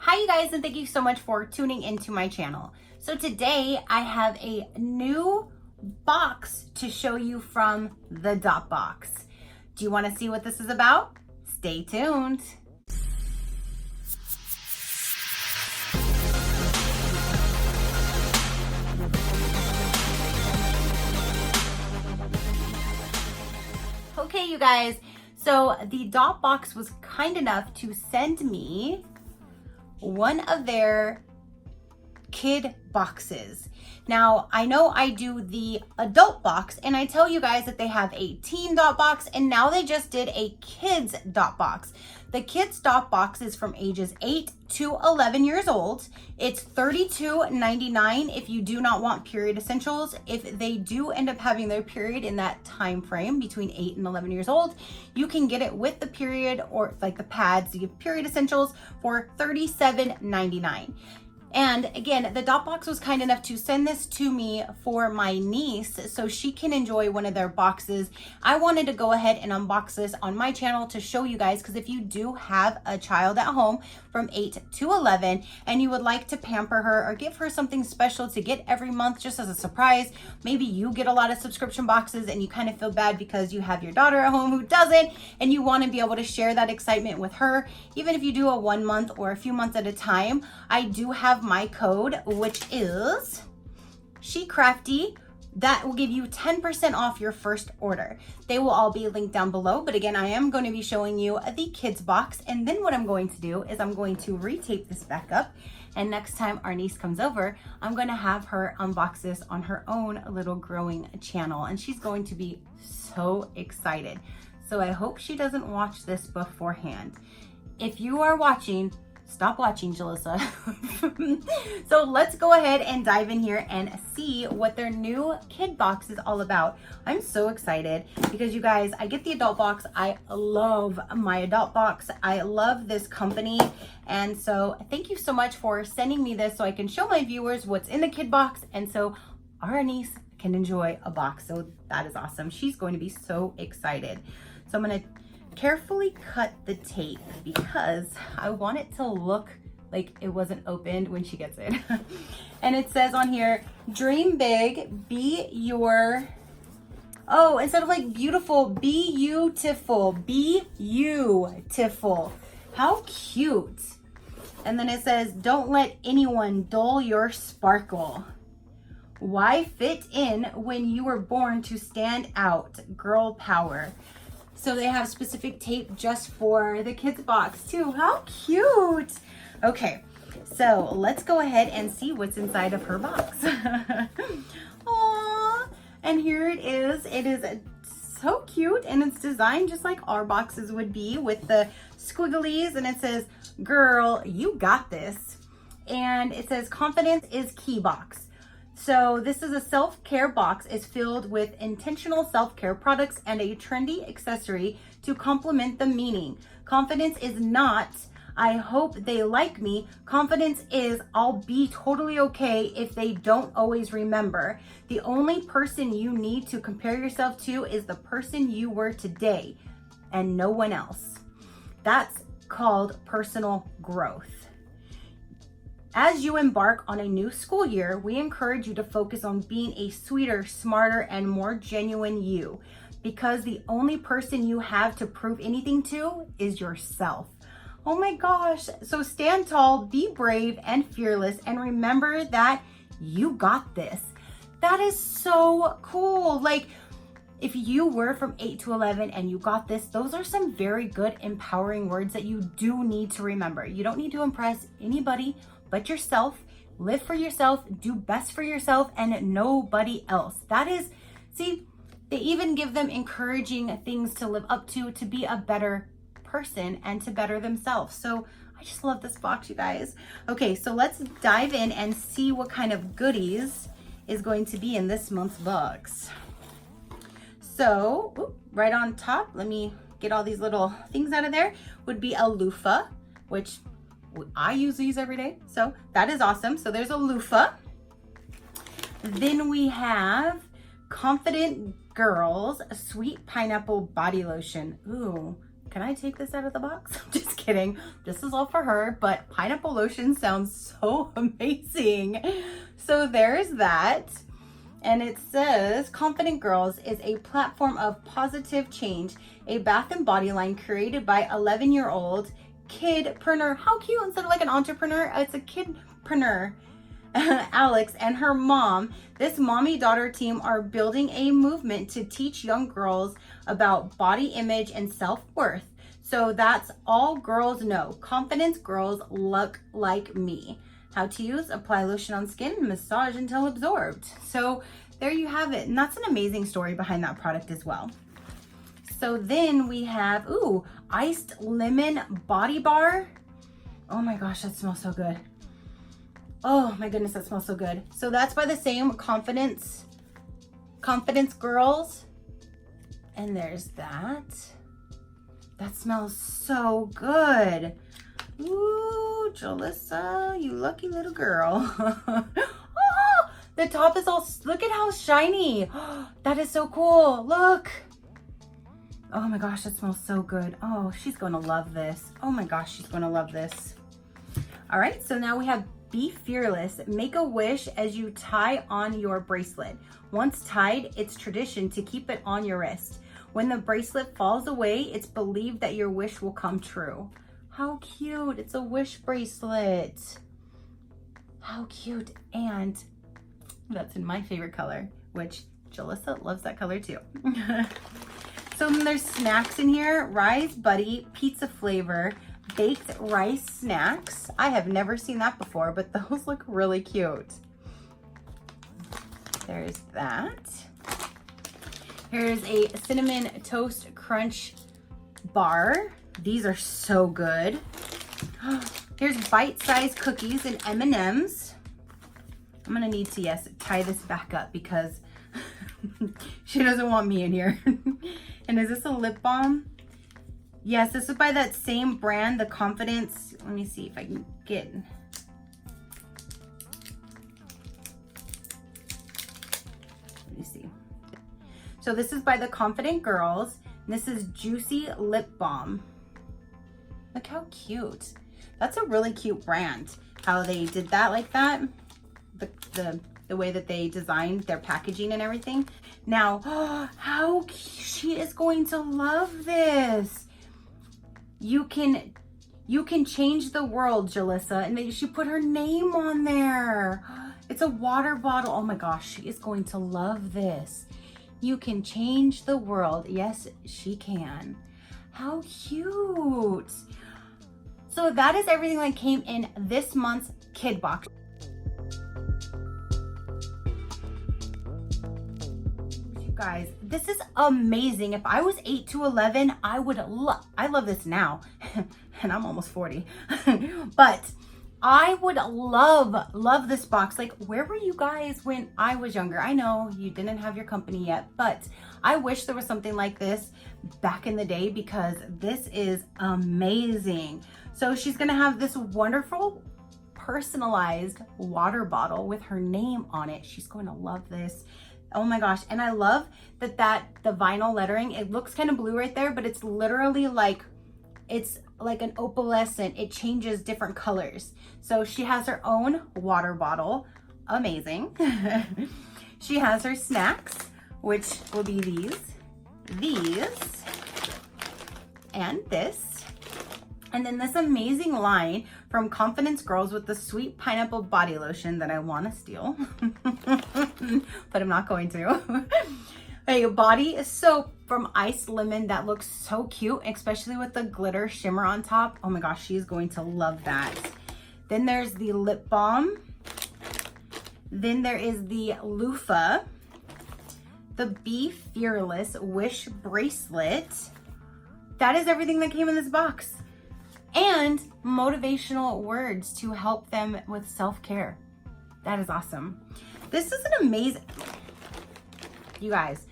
Hi you guys, and thank you so much for tuning into my channel. So today I have a new box to show you from the Dot Boxx. Do you want to see what this is about? Stay tuned. Okay, you guys, so the Dot Boxx was kind enough to send me one of their kid boxes. Now, I know I do the adult box, and I tell you guys that they have a teen Dot Boxx, and now they just did a kids Dot Boxx. The kids Dot Boxx is from ages 8 to 11 years old. It's $32.99 if you do not want period essentials. If they do end up having their period in that time frame between 8 and 11 years old, you can get it with the period or like the pads, the period essentials for $37.99. And again, the Dot Boxx was kind enough to send this to me for my niece so she can enjoy one of their boxes. I wanted to go ahead and unbox this on my channel to show you guys, because if you do have a child at home from 8 to 11 and you would like to pamper her or give her something special to get every month just as a surprise, maybe you get a lot of subscription boxes and you kind of feel bad because you have your daughter at home who doesn't, and you want to be able to share that excitement with her, even if you do a 1 month or a few months at a time. I do have my code, which is SheCrafty. That will give you 10% off your first order. They will all be linked down below, but again, I am going to be showing you the kids box, and then what I'm going to do is I'm going to retape this back up, and next time our niece comes over, I'm going to have her unbox this on her own little growing channel, and she's going to be so excited. So I hope she doesn't watch this beforehand. If you are watching, stop watching, Jalissa. So let's go ahead and dive in here and see what their new kid box is all about. I'm so excited because, you guys, I get the adult box. I love my adult box. I love this company. And so thank you so much for sending me this so I can show my viewers what's in the kid box, and so our niece can enjoy a box. So that is awesome. She's going to be so excited. So I'm going to carefully cut the tape because I want it to look like it wasn't opened when she gets it. And it says on here, dream big, be your, oh, instead of like beautiful, be beautiful, be beautiful. How cute. And then it says, don't let anyone dull your sparkle. Why fit in when you were born to stand out? Girl power. So they have specific tape just for the kids box too. How cute. Okay, so let's go ahead and see what's inside of her box. Aww, and here it is. It is so cute, and it's designed just like our boxes would be, with the squigglies, and it says, girl, you got this. And it says, confidence is key box. So this is a self-care box. It's filled with intentional self-care products and a trendy accessory to complement the meaning. Confidence is not, I hope they like me. Confidence is, I'll be totally okay if they don't always remember. The only person you need to compare yourself to is the person you were today and no one else. That's called personal growth. As you embark on a new school year, we encourage you to focus on being a sweeter, smarter, and more genuine you, because the only person you have to prove anything to is yourself. Oh my gosh. So stand tall, be brave and fearless, and remember that you got this. That is so cool. Like, if you were from 8 to 11 and you got this, those are some very good, empowering words that you do need to remember. You don't need to impress anybody but yourself. Live for yourself, do best for yourself, and nobody else. That is, see, they even give them encouraging things to live up to be a better person and to better themselves. So I just love this box, you guys. Okay, so let's dive in and see what kind of goodies is going to be in this month's box. So, right on top, let me get all these little things out of there, would be a loofah, which I use these every day, so that is awesome. So there's a loofah. Then we have Confident Girls Sweet Pineapple Body Lotion. Ooh, can I take this out of the box? Just kidding. This is all for her, but pineapple lotion sounds so amazing. So there's that. And it says, Confident Girls is a platform of positive change, a bath and body line created by 11-year-old kidpreneur. How cute, instead of like an entrepreneur, it's a kidpreneur. Alex and her mom. This mommy-daughter team are building a movement to teach young girls about body image and self-worth. So that's all girls know. Confidence girls look like me. How to use, apply lotion on skin, and massage until absorbed. So there you have it. And that's an amazing story behind that product as well. So then we have, ooh, iced lemon body bar. Oh my gosh, that smells so good. Oh my goodness, that smells so good. So that's by the same Confidence Girls. And there's that. That smells so good. Ooh, Jalissa, you lucky little girl. Oh, the top is all, look at how shiny. That is so cool, look. Oh my gosh, that smells so good. Oh, she's gonna love this. Oh my gosh, she's gonna love this. All right, so now we have Be Fearless. Make a wish as you tie on your bracelet. Once tied, it's tradition to keep it on your wrist. When the bracelet falls away, it's believed that your wish will come true. How cute. It's a wish bracelet. How cute. And that's in my favorite color, which Jalissa loves that color too. So then there's snacks in here. Rise Buddy, pizza flavor, baked rice snacks. I have never seen that before, but those look really cute. There's that. Here's a cinnamon toast crunch bar. These are so good. Here's bite-sized cookies and M&Ms. I'm gonna need to, yes, tie this back up because she doesn't want me in here. And is this a lip balm? Yes, this is by that same brand, the Confidence. Let me see if I can get. Let me see. So this is by the Confident Girls. And this is Juicy Lip Balm. Look how cute. That's a really cute brand. How they did that like that. The way that they designed their packaging and everything. Now, oh, how cute. She is going to love this. You can change the world, Jalissa. And she put her name on there. It's a water bottle. Oh my gosh, she is going to love this. You can change the world. Yes, she can. How cute. So that is everything that came in this month's kid box. Guys, this is amazing. If I was 8 to 11, I love this now. And I'm almost 40. But I would love this box. Like, where were you guys when I was younger? I know you didn't have your company yet, but I wish there was something like this back in the day because this is amazing. So she's gonna have this wonderful personalized water bottle with her name on it. She's going to love this. Oh my gosh. And I love that the vinyl lettering, it looks kind of blue right there, but it's literally like, it's like an opalescent. It changes different colors. So she has her own water bottle. Amazing. She has her snacks, which will be these, and this. And then this amazing line from Confidence Girls with the sweet pineapple body lotion that I want to steal, but I'm not going to. A body soap from Iced Lemon that looks so cute, especially with the glitter shimmer on top. Oh my gosh, she's going to love that. Then there's the lip balm. Then there is the loofah, the Be Fearless Wish bracelet. That is everything that came in this box. And motivational words to help them with self-care. That is awesome. This is an amazing, you guys,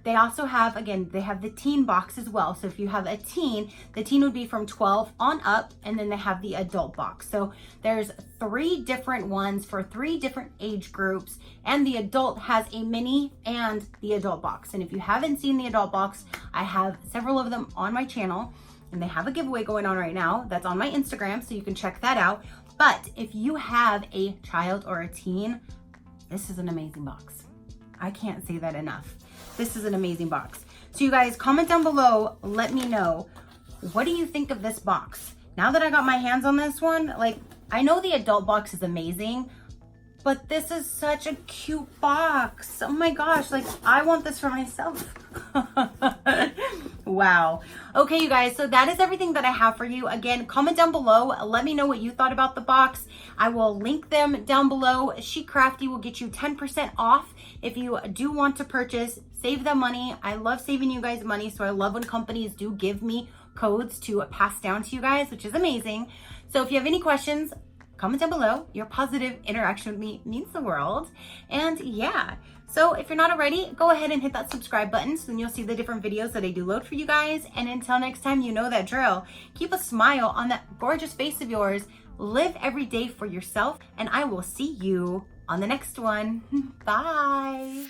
they also have, again, they have the teen box as well. So if you have a teen, the teen would be from 12 on up, and then they have the adult box. So there's 3 different ones for 3 different age groups, and the adult has a mini and the adult box. And if you haven't seen the adult box, I have several of them on my channel, and they have a giveaway going on right now that's on my Instagram, so you can check that out. But if you have a child or a teen, this is an amazing box. I can't say that enough. This is an amazing box. So you guys, comment down below, let me know, what do you think of this box? Now that I got my hands on this one, like, I know the adult box is amazing, but this is such a cute box. Oh my gosh, like, I want this for myself. Wow. Okay, you guys, so that is everything that I have for you. Again, comment down below. Let me know what you thought about the box. I will link them down below. SheCrafty will get you 10% off if you do want to purchase. Save the money. I love saving you guys money, so I love when companies do give me codes to pass down to you guys, which is amazing. So if you have any questions, comment down below. Your positive interaction with me means the world. And yeah, so if you're not already, go ahead and hit that subscribe button so then you'll see the different videos that I do load for you guys. And until next time, you know that drill. Keep a smile on that gorgeous face of yours. Live every day for yourself, and I will see you on the next one. Bye.